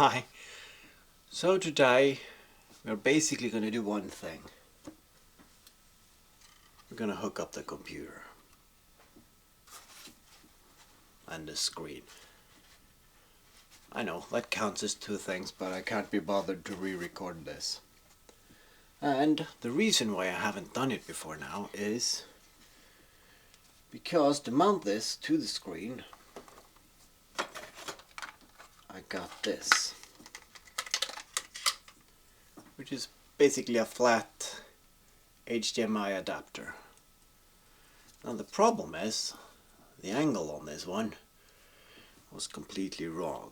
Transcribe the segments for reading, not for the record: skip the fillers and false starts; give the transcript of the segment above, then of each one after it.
Hi. So today we're basically going to do one thing. We're going to hook up the computer and the screen. I know that counts as two things, but I can't be bothered to re-record this. And the reason why I haven't done it before now is because to mount this to the screen I got this, which is basically a flat HDMI adapter. Now the problem is the angle on this one was completely wrong.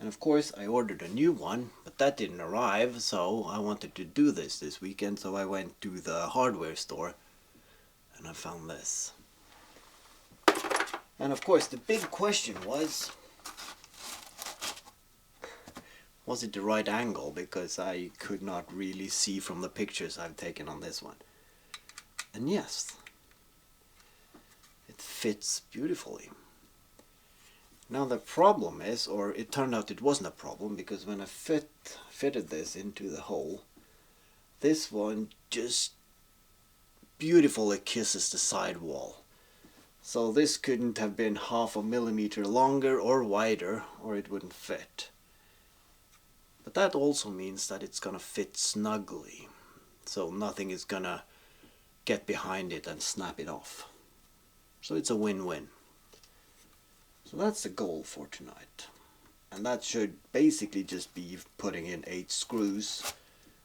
And of course I ordered a new one, but that didn't arrive, so I wanted to do this weekend, so I went to the hardware store and I found this. And of course the big question was it the right angle, because I could not really see from the pictures I've taken on this one. And yes, it fits beautifully. Now the problem is, or it turned out it wasn't a problem, because when I fitted this into the hole, this one just beautifully kisses the side wall. So this couldn't have been 1/2 millimeter longer or wider, or it wouldn't fit. But that also means that it's gonna fit snugly, so nothing is gonna get behind it and snap it off. So it's a win-win. So that's the goal for tonight. And that should basically just be putting in 8 screws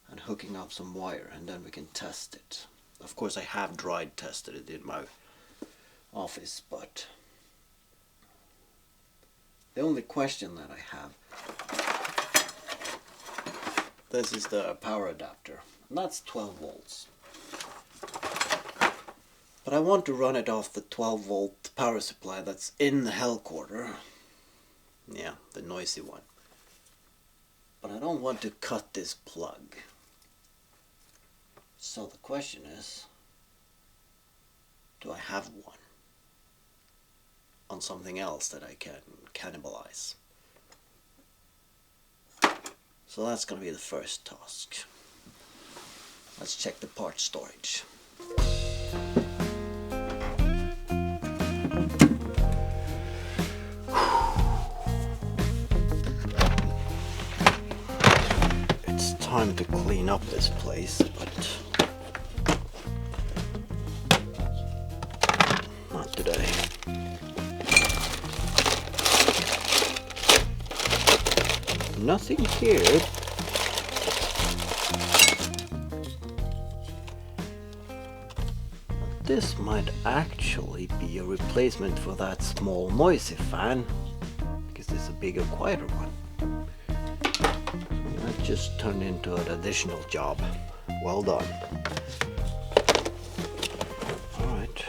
and hooking up some wire, and then we can test it. Of course I have dry tested it in my office, but the only question that I have, this is the power adapter, and that's 12 volts. But I want to run it off the 12 volt power supply that's in the Hellcorder. Yeah, the noisy one. But I don't want to cut this plug. So the question is, do I have one on something else that I can cannibalize? So that's going to be the first task. Let's check the part storage. It's time to clean up this place, but not today. Nothing here. This might actually be a replacement for that small noisy fan, because it's a bigger, quieter one. That just turned into an additional job. Well done. Alright.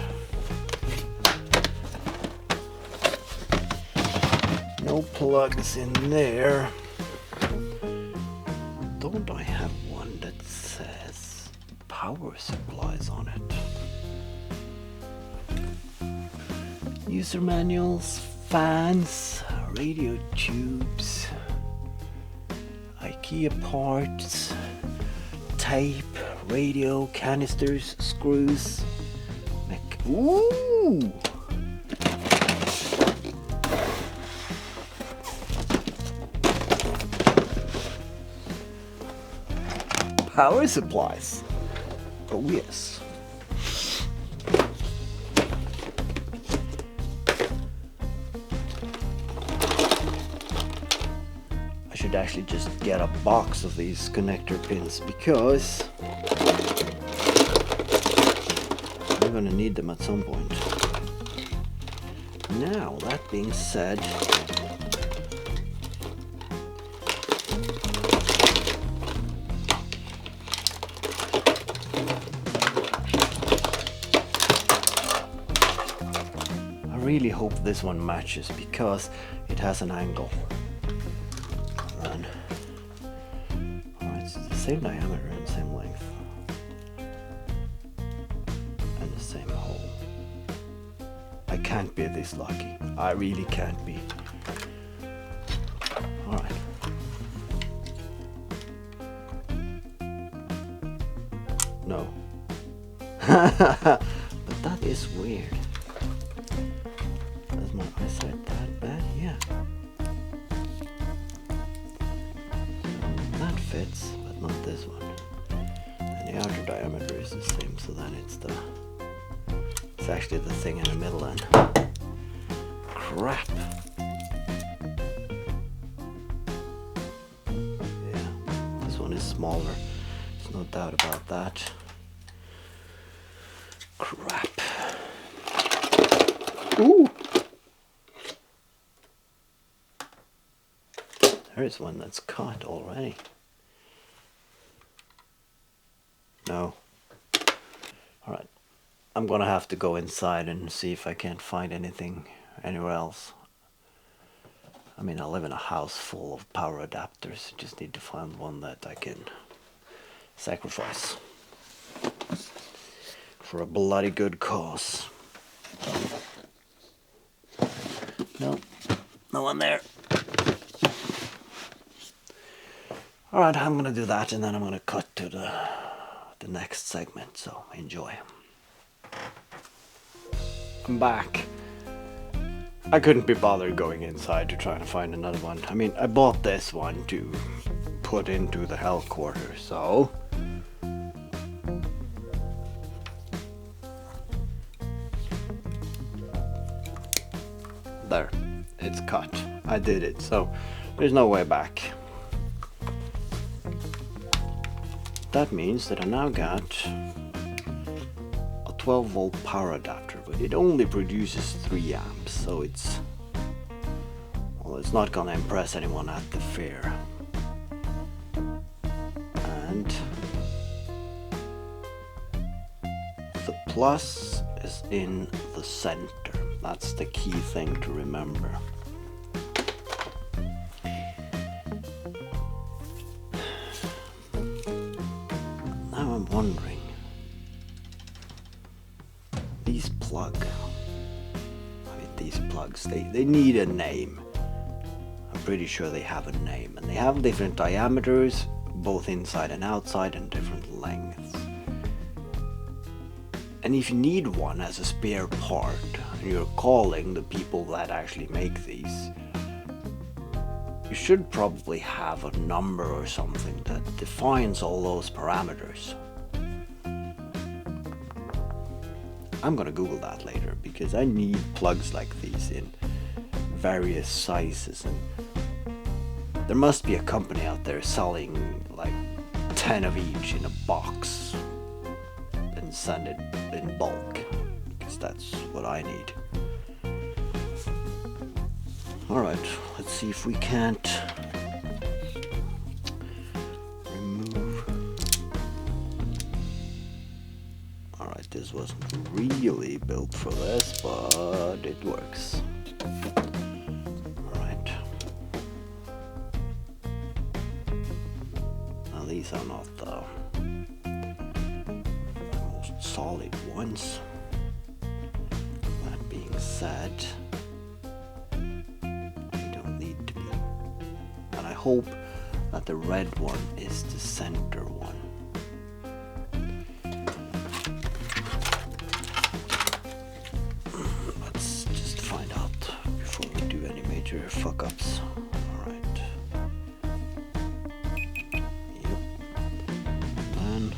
No plugs in there. Don't I have one that says power supplies on it? User manuals, fans, radio tubes, IKEA parts, tape, radio, canisters, screws, ooh! Power supplies. Oh yes. I should actually just get a box of these connector pins, because I'm gonna need them at some point. Now, that being said, I really hope this one matches, because it has an angle. And it's the same diameter and same length and the same hole. I can't be this lucky. I really can't be. Alright. But that is weird. Is my eyesight that bad? Yeah. So that fits, but not this one. And the outer diameter is the same, so then it's actually the thing in the middle then. Crap. Yeah, this one is smaller. There's no doubt about that. Crap. Ooh! There is one that's cut already. No. Alright. I'm gonna have to go inside and see if I can't find anything anywhere else. I mean, I live in a house full of power adapters. I just need to find one that I can sacrifice for a bloody good cause. No, no one there. Alright, I'm gonna do that and then I'm gonna cut to the next segment, so enjoy. I'm back. I couldn't be bothered going inside to try to find another one. I mean, I bought this one to put into the Hellcorder, so there, it's cut. I did it, so there's no way back. That means that I now got a 12 volt power adapter, but it only produces 3 amps, so it's not gonna impress anyone at the fair. And the plus is in the center. That's the key thing to remember. Now I'm wondering, these plugs, they need a name. I'm pretty sure they have a name, and they have different diameters, both inside and outside, and different lengths. And if you need one as a spare part, and you're calling the people that actually make these, you should probably have a number or something that defines all those parameters. I'm gonna Google that later, because I need plugs like these in various sizes, and there must be a company out there selling like 10 of each in a box and send it in bulk, because that's what I need. Alright, let's see if we can't remove. Alright, this wasn't really built for this, but it works. Alright. Now these are not the most solid ones. That being said, I hope that the red one is the center one. Let's just find out before we do any major fuck-ups. Alright. Yep. And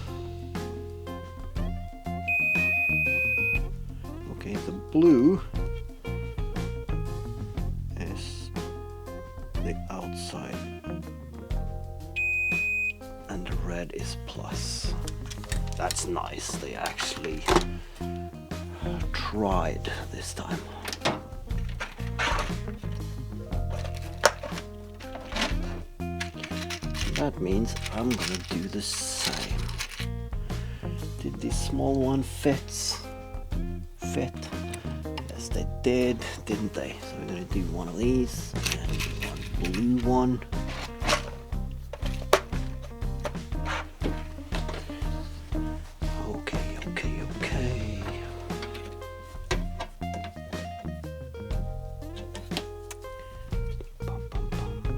okay, the blue is the outside and the red is plus. That's nice, they actually tried this time. That means I'm gonna do the same. Did this small one fit? Yes, they did, didn't they? So we're gonna do one of these and one blue one. Okay.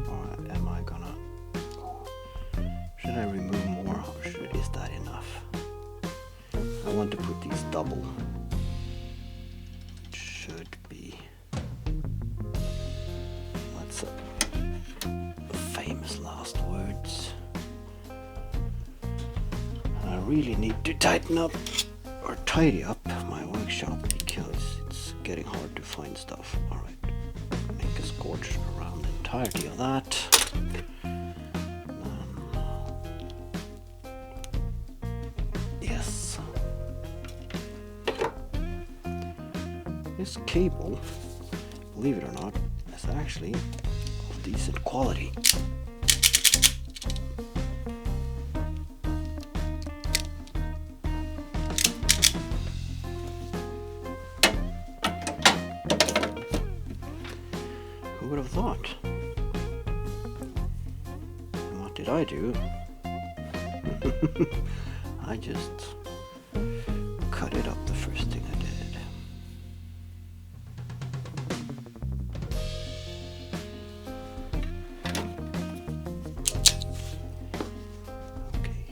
Alright, am I gonna... Should I remove more, or is that enough? I want to put these it's double. It should be. That's the famous last words. I really need to tighten up or tidy up my workshop because it's getting hard to find stuff. Alright, make a scorch around the entirety of that. Yes. This cable, believe it or not, is actually of decent quality. Who would have thought? And what did I do? I just cut it up the first thing I did. Okay.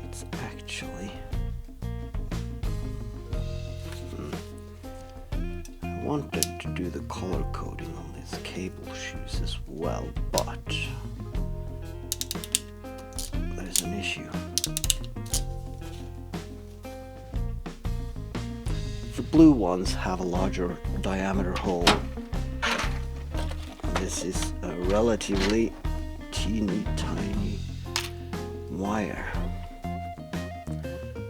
It's actually I wanted to do the color coding on these cable shoes as well, but there's an issue. The blue ones have a larger diameter hole. This is a relatively teeny tiny wire.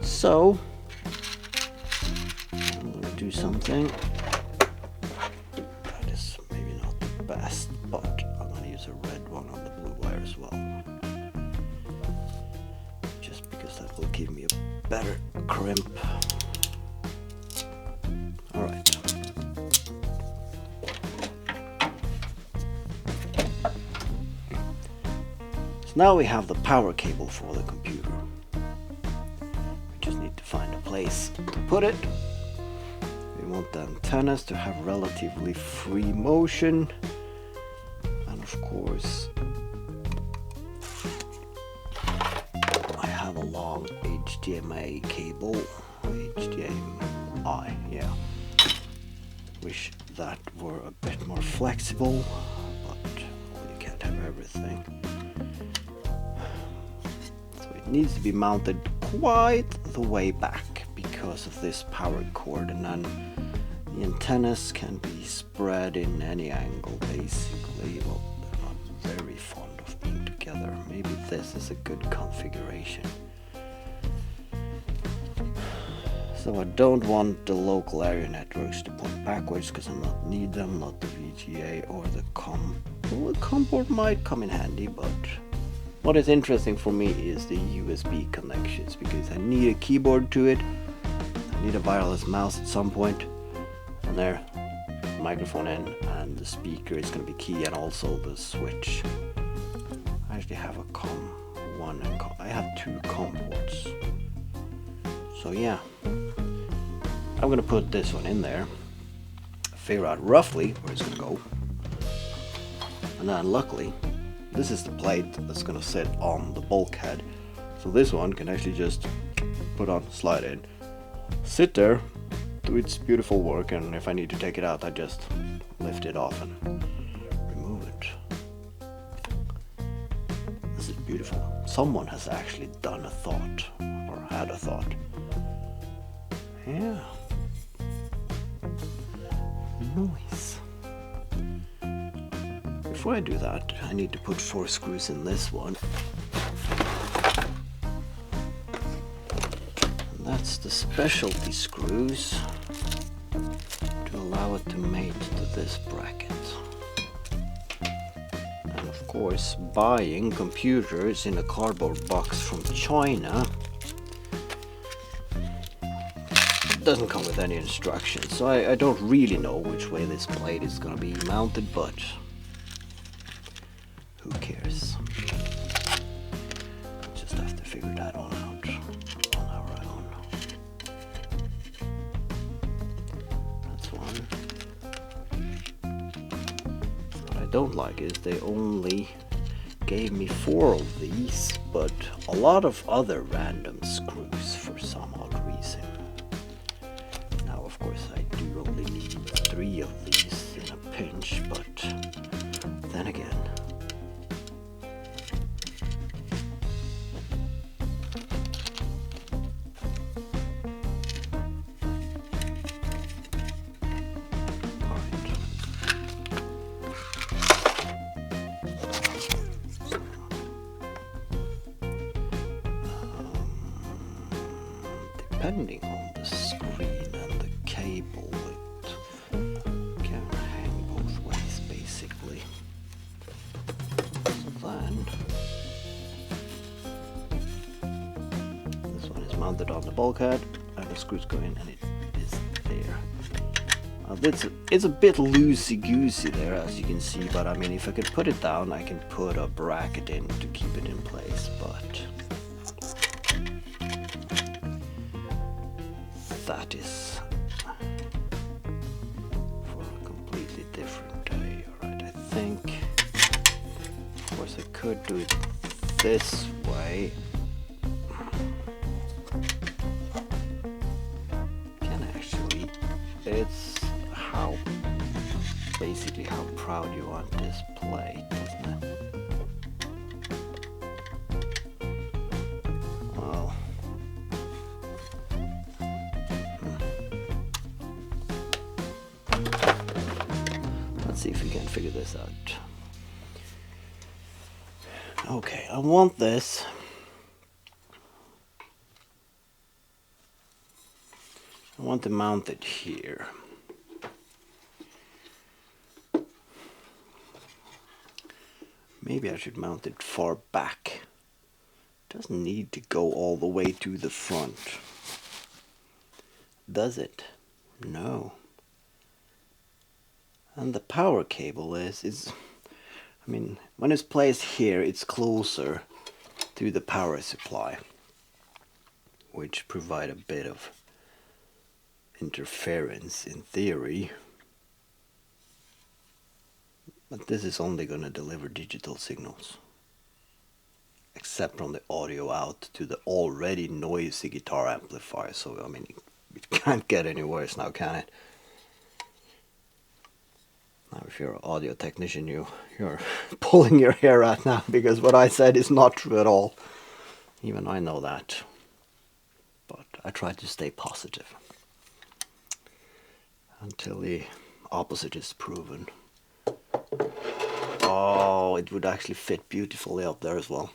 So I'm going to do something that is maybe not the best, but I'm going to use a red one on the blue wire as well. Just because that will give me a better crimp. Alright. So now we have the power cable for the computer. We just need to find a place to put it. We want the antennas to have relatively free motion, and of course I have a long HDMI cable. HDMI, yeah. Wish that were a bit more flexible, but well, you can't have everything. So it needs to be mounted quite the way back because of this power cord, and then the antennas can be spread in any angle basically. Well, they're not very fond of being together. Maybe this is a good configuration. So I don't want the local area networks to point backwards because I not need them, not the VGA or the COM. Well, the COM port might come in handy, but what is interesting for me is the USB connections because I need a keyboard to it. I need a wireless mouse at some point. And there, microphone in, and the speaker is going to be key, and also the switch. I actually have a COM 1 and I have 2 COM ports. So yeah, I'm going to put this one in there, figure out roughly where it's going to go, and then luckily this is the plate that's going to sit on the bulkhead. So this one can actually just put on, slide in, sit there, do its beautiful work, and if I need to take it out I just lift it off and remove it. This is beautiful. Someone has actually done a thought, or had a thought. Yeah. Nice. Before I do that, I need to put 4 screws in this one. And that's the specialty screws to allow it to mate to this bracket. And of course, buying computers in a cardboard box from China doesn't come with any instructions, so I don't really know which way this plate is going to be mounted, but who cares? Just have to figure that one out on our own. That's one. What I don't like is they only gave me 4 of these, but a lot of other random screws for some odd reason. Now of course I do only need 3 of these in a pinch, but then again. Depending on the screen and the cable, it can hang both ways basically. So then, this one is mounted on the bulkhead and the screws go in and it is there. It's a bit loosey-goosey there, as you can see, but I mean, if I could put it down, I can put a bracket in to keep it in place, but that is for a completely different day. Alright, I think, of course I could do it this way. Can actually, it's basically how proud you want this plate, isn't it? Well, let's see if we can figure this out. Okay, I want this. I want to mount it here. Maybe I should mount it far back. It doesn't need to go all the way to the front. Does it? No. And the power cable is I mean, when it's placed here, it's closer to the power supply, which provide a bit of interference in theory. But this is only going to deliver digital signals, except from the audio out to the already noisy guitar amplifier. So I mean, it can't get any worse now, can it? Now if you're an audio technician, you're pulling your hair out now, because what I said is not true at all. Even I know that. But I try to stay positive until the opposite is proven. Oh, it would actually fit beautifully up there as well.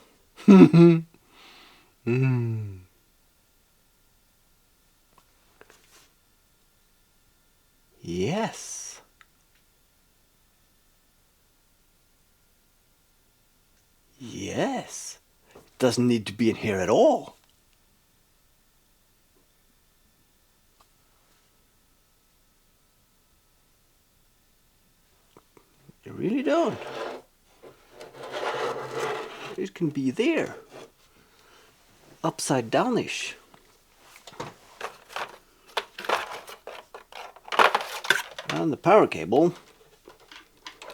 Yes. Yes. It doesn't need to be in here at all. You really don't. It can be there. Upside downish. And the power cable,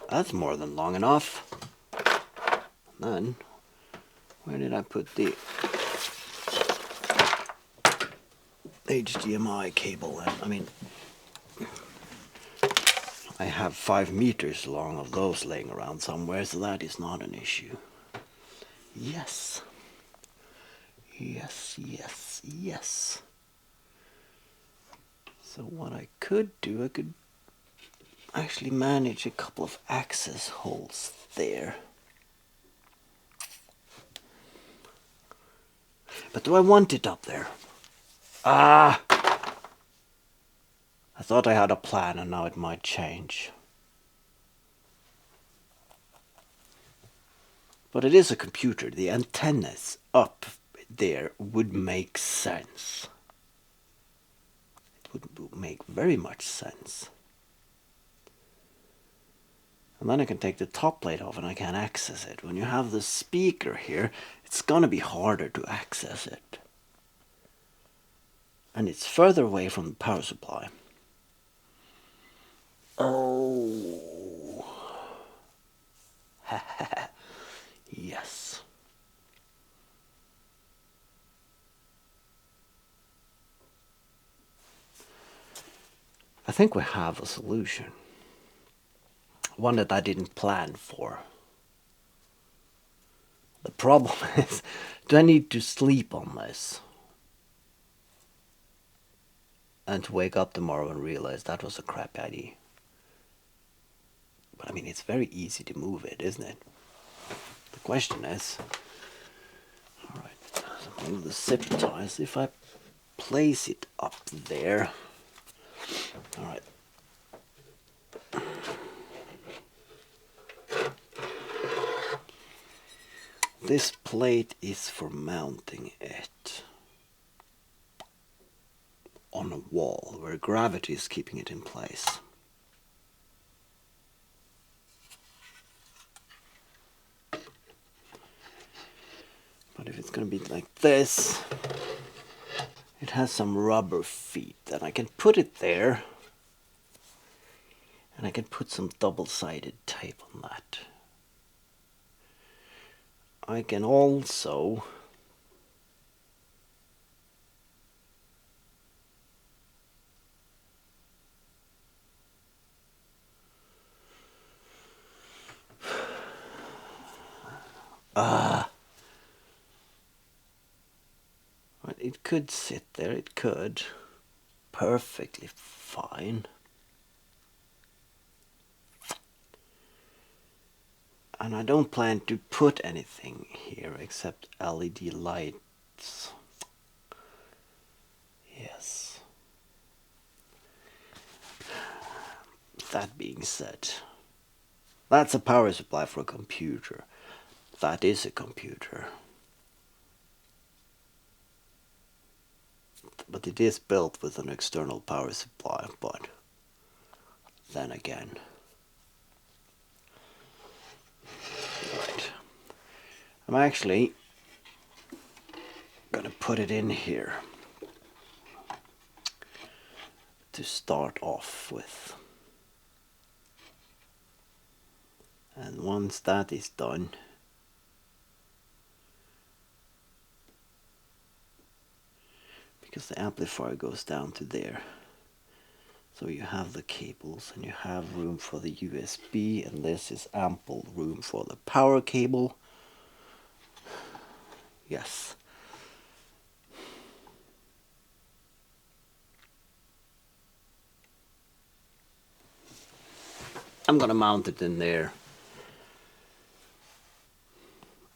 that's more than long enough. And then, where did I put the HDMI cable in? I mean, I have 5 meters long of those laying around somewhere, so that is not an issue. Yes. Yes, yes, yes. So what I could do, I could actually manage a couple of access holes there. But do I want it up there? Ah! I thought I had a plan and now it might change. But it is a computer. The antennas up there would make sense. It would make very much sense. And then I can take the top plate off and I can access it. When you have the speaker here, it's gonna be harder to access it. And it's further away from the power supply. Oh. Yes. I think we have a solution. One that I didn't plan for. The problem is, do I need to sleep on this? And to wake up tomorrow and realize that was a crappy idea. But I mean, it's very easy to move it, isn't it? The question is, alright, move the zip ties. If I place it up there, alright. This plate is for mounting it on a wall where gravity is keeping it in place. But if it's going to be like this, it has some rubber feet, and I can put it there, and I can put some double-sided tape on that. I can also it could sit there, it could. Perfectly fine. And I don't plan to put anything here except LED lights. Yes. That being said, that's a power supply for a computer. That is a computer. But it is built with an external power supply, but then again. Right. I'm actually gonna put it in here to start off with. And once that is done, because the amplifier goes down to there, so you have the cables and you have room for the USB, and this is ample room for the power cable. Yes. I'm gonna mount it in there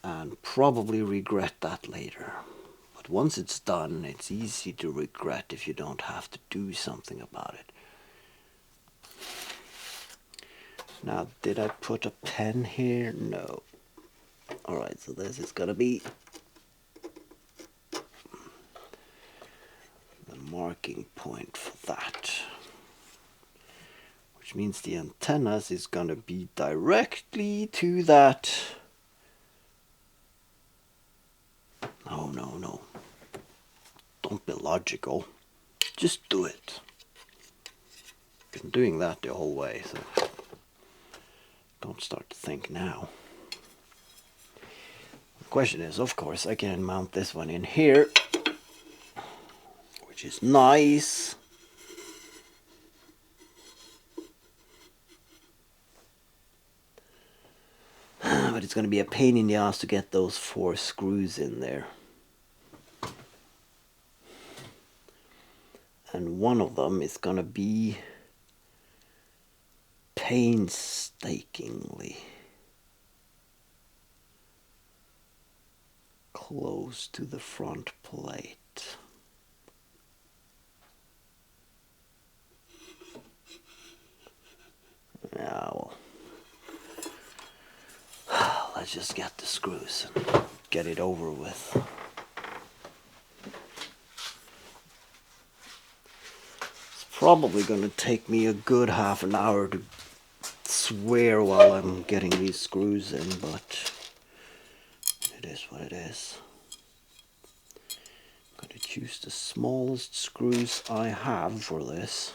and probably regret that later. But once it's done, it's easy to regret if you don't have to do something about it. Now, did I put a pen here? No. Alright, so this is gonna be the marking point for that. Which means the antennas is gonna be directly to that. No. Don't be logical. Just do it. Been doing that the whole way, so don't start to think now. The question is, of course, I can mount this one in here, which is nice. But it's going to be a pain in the ass to get those 4 screws in there. And one of them is going to be painstakingly close to the front plate. Now, let's just get the screws and get it over with. It's probably going to take me a good half an hour to swear while I'm getting these screws in, but it is what it is. I'm going to choose the smallest screws I have for this.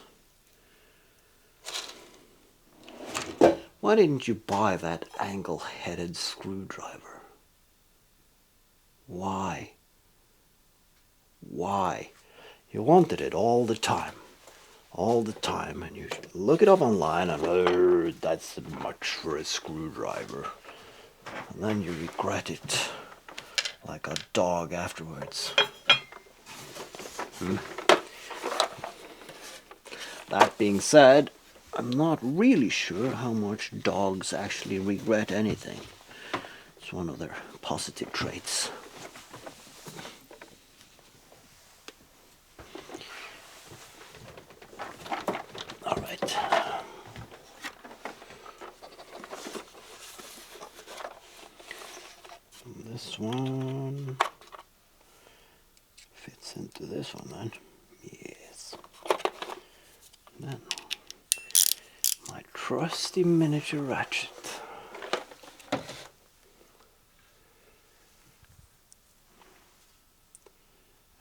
Why didn't you buy that angle-headed screwdriver? Why? Why? You wanted it all the time. all the time, and you look it up online and oh, that's much for a screwdriver, and then you regret it like a dog afterwards. That being said, I'm not really sure how much dogs actually regret anything. It's one of their positive traits. All right. This one fits into this one then. Yes. Then my trusty miniature ratchet.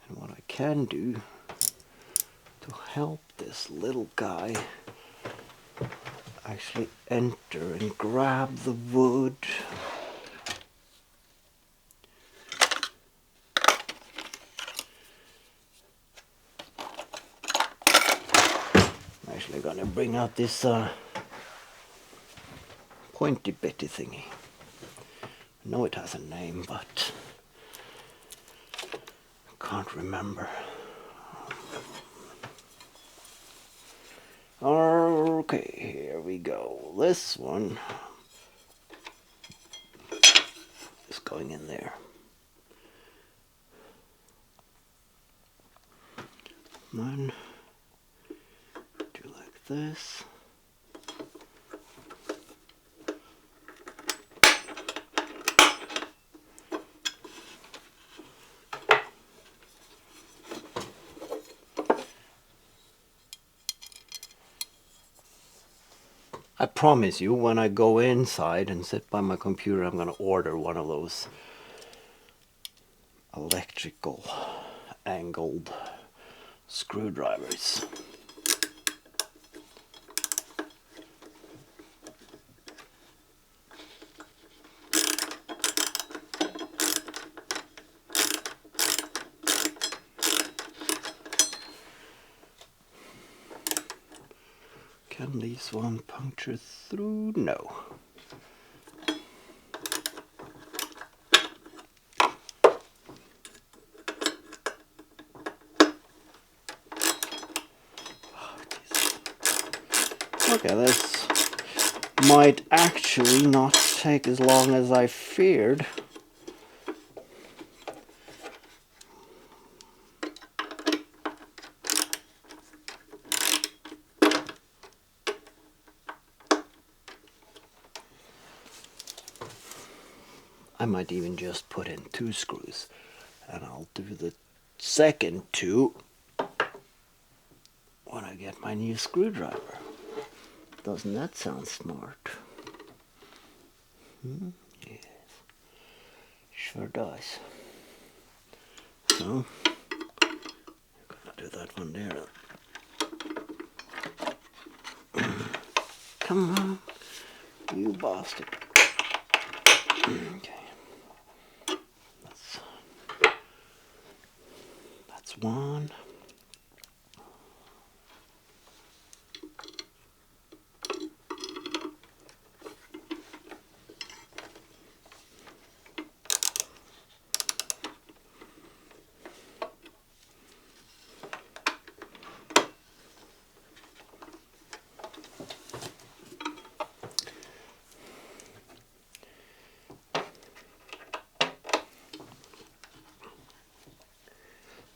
And what I can do to help this little guy actually enter and grab the wood. I'm actually gonna bring out this pointy bitty thingy. I know it has a name, but I can't remember. Okay, here we go. This one is going in there. Then do like this. I promise you, when I go inside and sit by my computer, I'm going to order one of those electrical angled screwdrivers. Can this one puncture through? No. Okay, this might actually not take as long as I feared. I might even just put in 2 screws, and I'll do the second 2 when I get my new screwdriver. Doesn't that sound smart? Yes, sure does. So, I'm gonna do that one there. Come on, you bastard. Okay. That's one.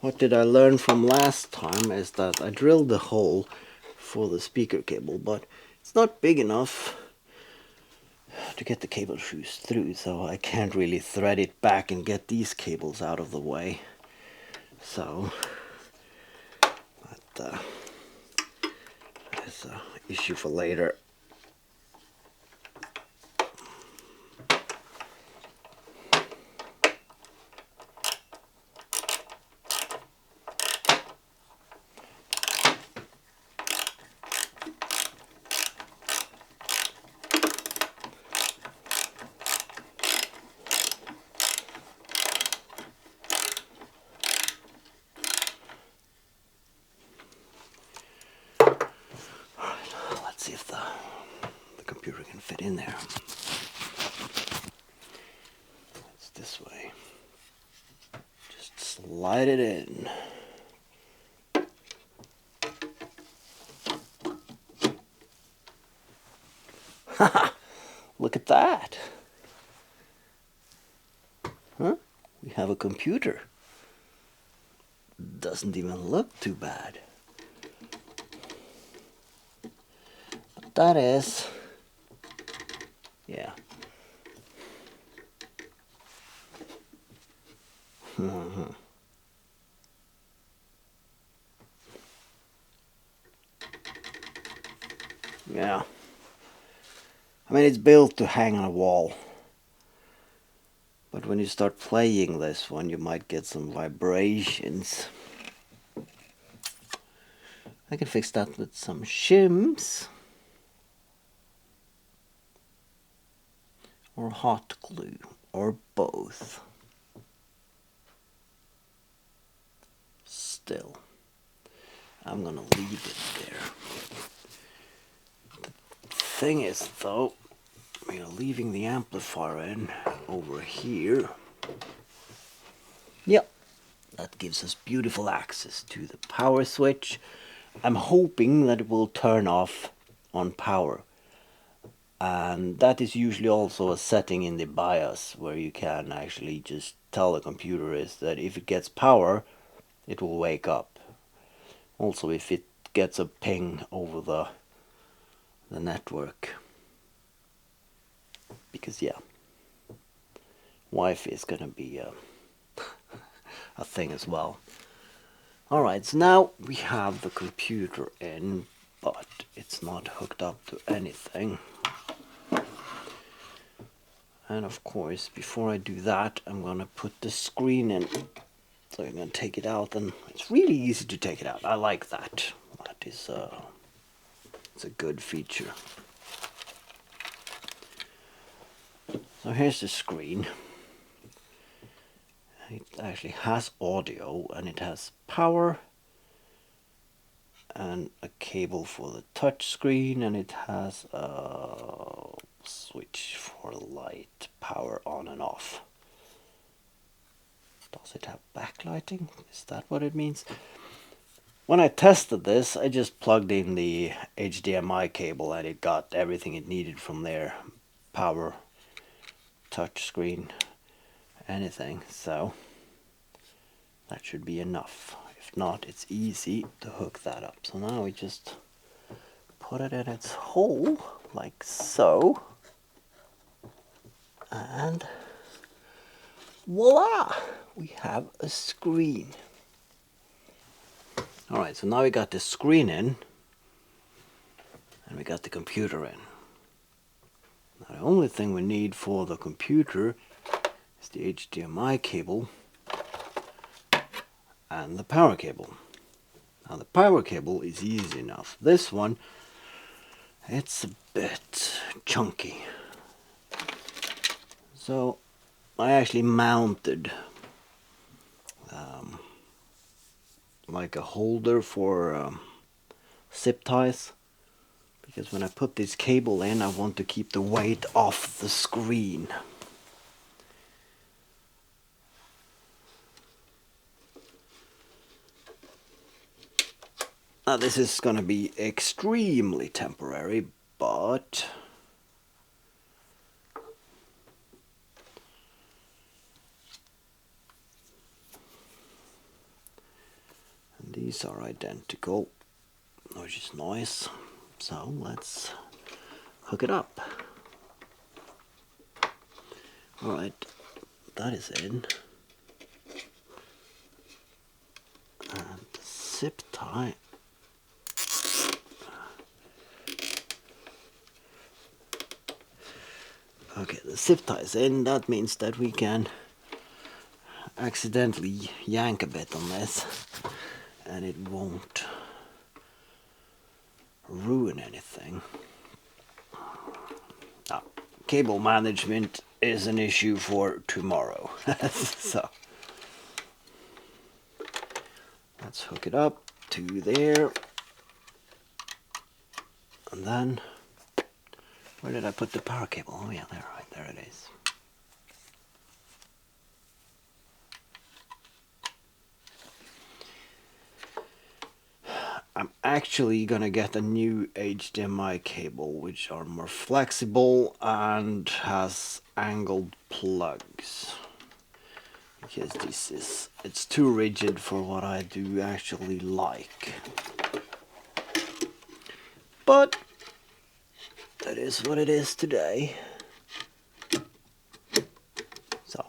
What did I learn from last time is that I drilled the hole for the speaker cable, but it's not big enough to get the cable shoes through, so I can't really thread it back and get these cables out of the way. So that's an issue for later. Let's see if the computer can fit in there. It's this way. Just slide it in. Haha! Look at that! Huh? We have a computer. Doesn't even look too bad. But that is... yeah. Yeah. I mean, it's built to hang on a wall. But when you start playing this one, you might get some vibrations. I can fix that with some shims. Or hot glue. Or both. Still, I'm gonna leave it there. The thing is, though, we are leaving the amplifier in over here. Yep, that gives us beautiful access to the power switch. I'm hoping that it will turn off on power. And that is usually also a setting in the BIOS where you can actually just tell the computer is that if it gets power, it will wake up. Also, if it gets a ping over the network. Because yeah, Wi-Fi is gonna be a thing as well. Alright, so now we have the computer in, but it's not hooked up to anything. And of course, before I do that, I'm gonna put the screen in. So I'm gonna take it out, and it's really easy to take it out. I like that. That is it's a good feature. So here's the screen. It actually has audio, and it has power and a cable for the touch screen, and it has a switch for light, power on and off. Does it have backlighting? Is that what it means? When I tested this, I just plugged in the HDMI cable and it got everything it needed from there. Power, touch screen, anything. So that should be enough. If not, it's easy to hook that up. So now we just put it in its hole like so. And voila! We have a screen. Alright, so now we got the screen in, and we got the computer in. Now the only thing we need for the computer is the HDMI cable and the power cable. Now the power cable is easy enough. This one, it's a bit chunky. So I actually mounted like a holder for zip ties, because when I put this cable in, I want to keep the weight off the screen. Now this is gonna be extremely temporary, but these are identical, which is nice. So let's hook it up. Alright, that is in. And the zip tie. Okay, the zip tie is in. That means that we can accidentally yank a bit on this, and it won't ruin anything. Now, cable management is an issue for tomorrow. So let's hook it up to there. And then, where did I put the power cable? Oh yeah, there it is. I'm actually gonna get a new HDMI cable which are more flexible and has angled plugs. Because it's too rigid for what I do actually like. But that is what it is today. So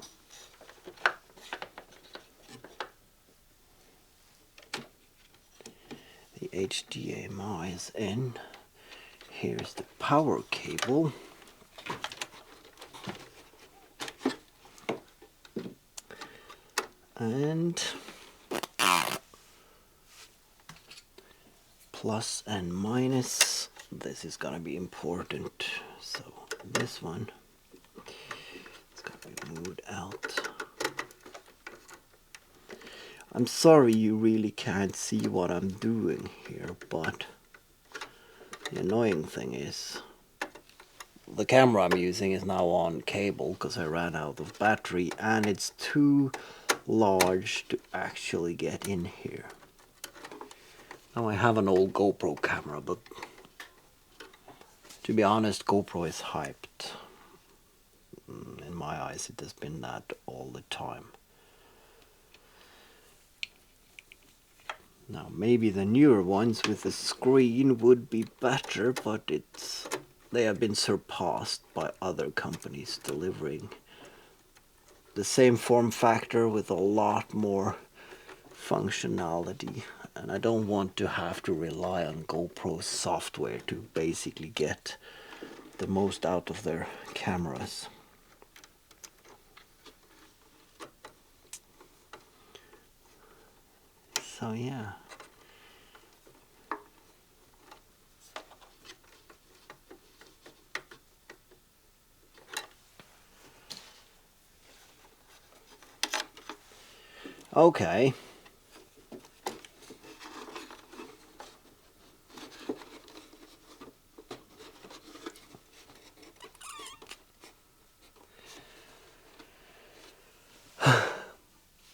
the HDMI is in. Here's the power cable. And plus and minus, this is gonna be important. So this one is gonna be moved out. I'm sorry you really can't see what I'm doing here, but the annoying thing is the camera I'm using is now on cable because I ran out of battery and it's too large to actually get in here. Now I have an old GoPro camera, but to be honest, GoPro is hyped. In my eyes, it has been that all the time. Now maybe the newer ones with the screen would be better, but they have been surpassed by other companies delivering the same form factor with a lot more functionality, and I don't want to have to rely on GoPro software to basically get the most out of their cameras. So yeah. Okay.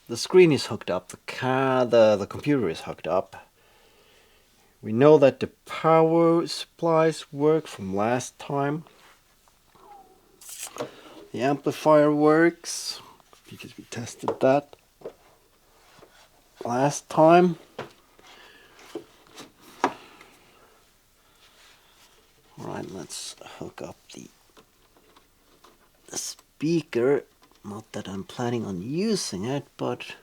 The screen is hooked up, the computer is hooked up. We know that the power supplies work from last time. The amplifier works because we tested that last time. Alright, let's hook up the speaker. Not that I'm planning on using it, but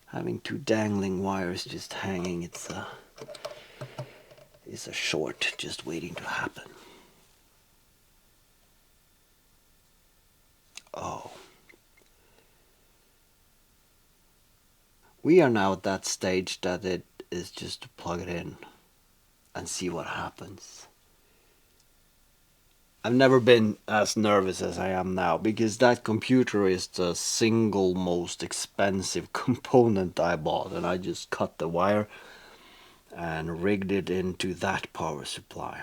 having two dangling wires just hanging, it's a short just waiting to happen. Oh. We are now at that stage that it is just to plug it in and see what happens. I've never been as nervous as I am now, because that computer is the single most expensive component I bought, and I just cut the wire and rigged it into that power supply.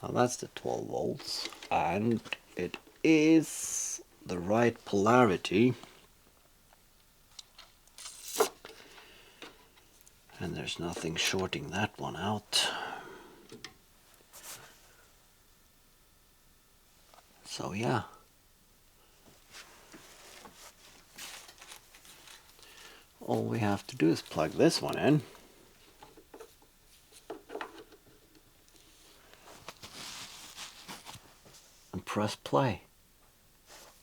Now that's the 12 volts, and it is the right polarity, and there's nothing shorting that one out. So yeah, all we have to do is plug this one in. And press play.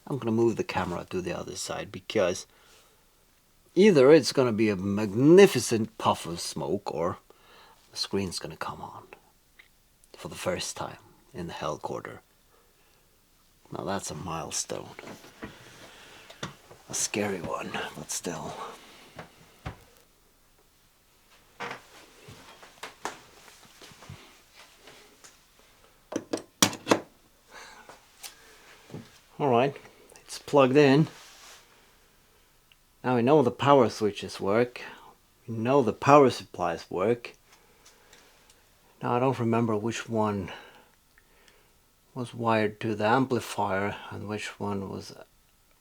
I'm gonna move the camera to the other side because either it's gonna be a magnificent puff of smoke or the screen's gonna come on for the first time in the Hellcorder. Now that's a milestone. A scary one, but still. Alright, it's plugged in. Now we know the power switches work. We know the power supplies work. Now I don't remember which one was wired to the amplifier and which one was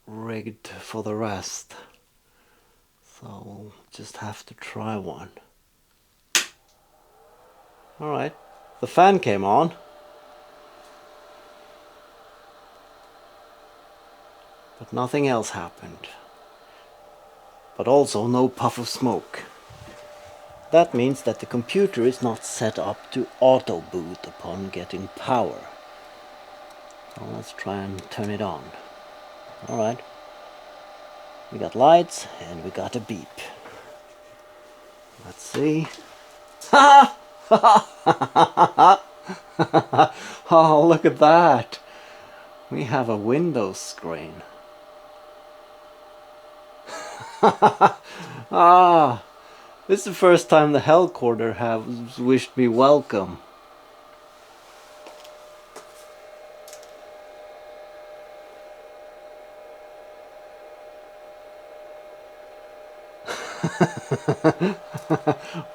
rigged for the rest. So we'll just have to try one. Alright, the fan came on. But nothing else happened. But also no puff of smoke. That means that the computer is not set up to auto boot upon getting power. So let's try and turn it on. Alright. We got lights and we got a beep. Let's see. Ha! Oh, look at that. We have a Windows screen. Ah, this is the first time the Hellcorder has wished me welcome.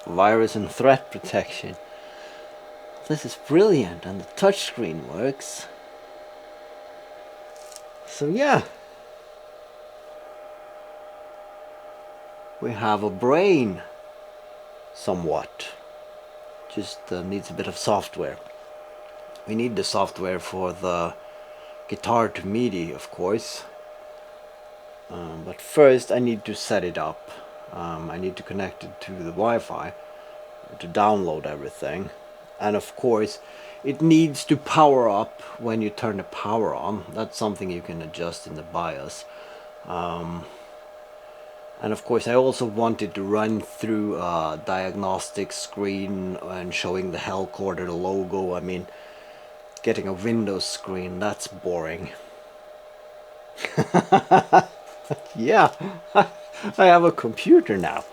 Virus and threat protection. This is brilliant, and the touchscreen works. So yeah, we have a brain, somewhat. Just needs a bit of software. We need the software for the guitar to MIDI, of course. But first I need to set it up. I need to connect it to the Wi-Fi to download everything. And of course it needs to power up when you turn the power on. That's something you can adjust in the BIOS. And of course I also wanted to run through a diagnostic screen and showing the Hellcorder logo. I mean, getting a Windows screen, that's boring. Yeah, I have a computer now.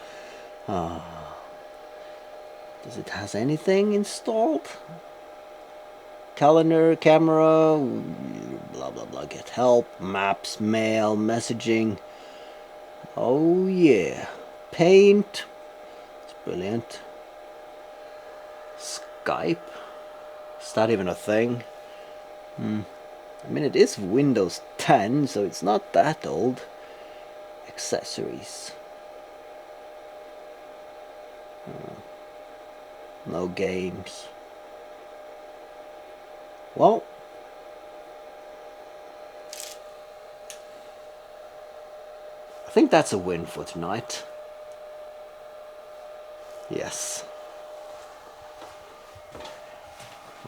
Does it has anything installed? Calendar, camera, blah blah blah, get help, maps, mail, messaging. Oh yeah, paint, it's brilliant. Skype, is that even a thing? I mean, it is Windows 10, so it's not that old. Accessories. No games. Well, I think that's a win for tonight. Yes.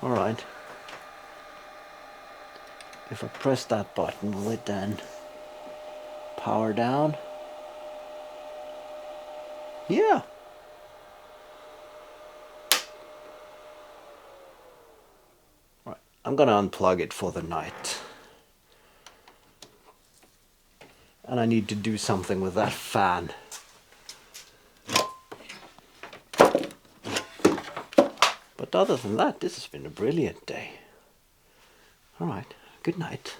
Alright. If I press that button, will it then power down? Yeah. Right. I'm gonna unplug it for the night. And I need to do something with that fan. But other than that, this has been a brilliant day. Alright, good night.